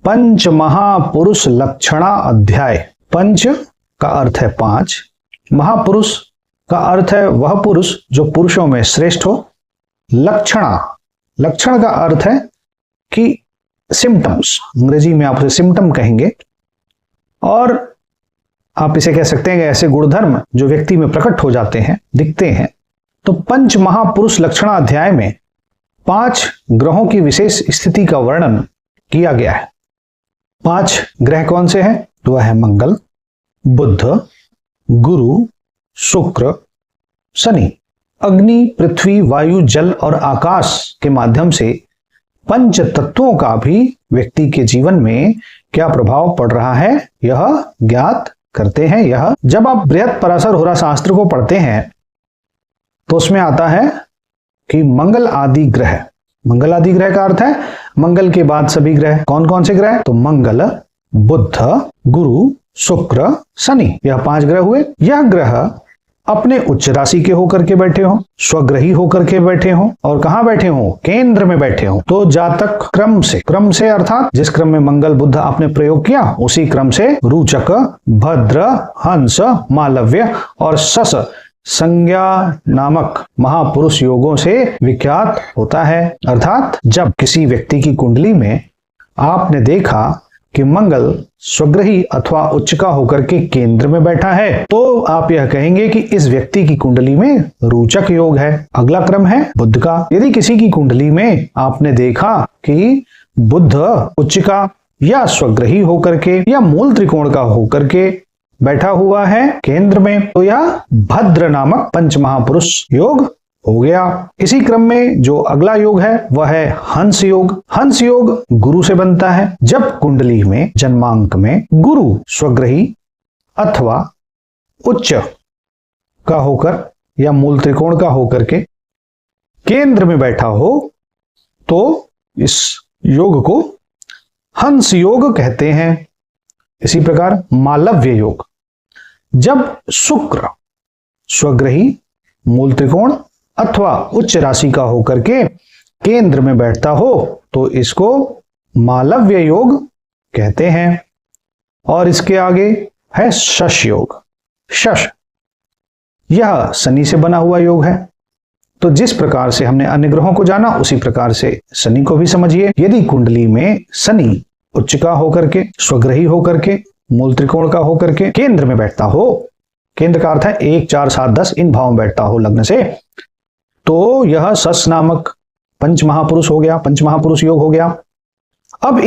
पंच महापुरुष लक्षणा अध्याय। पंच का अर्थ है पांच, महापुरुष का अर्थ है वह पुरुष जो पुरुषों में श्रेष्ठ हो। लक्षणा, लक्षण का अर्थ है कि सिम्टम्स, अंग्रेजी में आप उसे सिम्टम कहेंगे, और आप इसे कह सकते हैं कि ऐसे गुणधर्म जो व्यक्ति में प्रकट हो जाते हैं, दिखते हैं। तो पंच महापुरुष लक्षणा अध्याय में 5 ग्रहों की विशेष स्थिति का वर्णन किया गया है। 5 ग्रह कौन से हैं? तो वह है मंगल, बुध, गुरु, शुक्र, शनि। अग्नि, पृथ्वी, वायु, जल और आकाश के माध्यम से पंच तत्वों का भी व्यक्ति के जीवन में क्या प्रभाव पड़ रहा है, यह ज्ञात करते हैं। यह जब आप बृहत् पराशर होरा शास्त्र को पढ़ते हैं तो उसमें आता है कि मंगल आदि ग्रह, मंगल आदि ग्रह का अर्थ है मंगल के बाद सभी ग्रह। कौन कौन से ग्रह? तो मंगल, बुध, गुरु, शुक्र, शनि, यह 5 ग्रह हुए। यह ग्रह अपने उच्च राशि के होकर के बैठे हों, स्वग्रही होकर के बैठे हों, और कहां बैठे हों? केंद्र में बैठे हों। तो जातक क्रम से अर्थात जिस क्रम में मंगल बुध आपने प्रयोग किया उसी क्रम से रुचक, भद्र, हंस, मालव्य और शश संज्ञा नामक महापुरुष योगों से विख्यात होता है। अर्थात जब किसी व्यक्ति की कुंडली में आपने देखा कि मंगल स्वग्रही अथवा उच्चका होकर के केंद्र में बैठा है, तो आप यह कहेंगे कि इस व्यक्ति की कुंडली में रोचक योग है। अगला क्रम है बुध का। यदि किसी की कुंडली में आपने देखा कि बुध उच्चका या स्वग्रही होकर के या मूल त्रिकोण का होकर के बैठा हुआ है केंद्र में, तो यह भद्र नामक पंच महापुरुष योग हो गया। इसी क्रम में जो अगला योग है वह है हंस योग। हंस योग गुरु से बनता है। जब कुंडली में जन्मांक में गुरु स्वग्रही अथवा उच्च का होकर या मूल त्रिकोण का होकर के केंद्र में बैठा हो तो इस योग को हंस योग कहते हैं। इसी प्रकार मालव्य योग, जब शुक्र स्वग्रही, मूल त्रिकोण अथवा उच्च राशि का होकर के केंद्र में बैठता हो तो इसको मालव्य योग कहते हैं। और इसके आगे है शश योग। शश यह शनि से बना हुआ योग है। तो जिस प्रकार से हमने अन्य ग्रहों को जाना उसी प्रकार से शनि को भी समझिए। यदि कुंडली में शनि उच्च का होकर के, स्वग्रही होकर के, मूल त्रिकोण का होकर के केंद्र में बैठता हो, केंद्र का अर्थ है 1, 4, 7, 10 इन भावों में बैठता हो लग्न से, तो यह शश नामक पंच महापुरुष हो गया, पंच महापुरुष योग हो गया। अब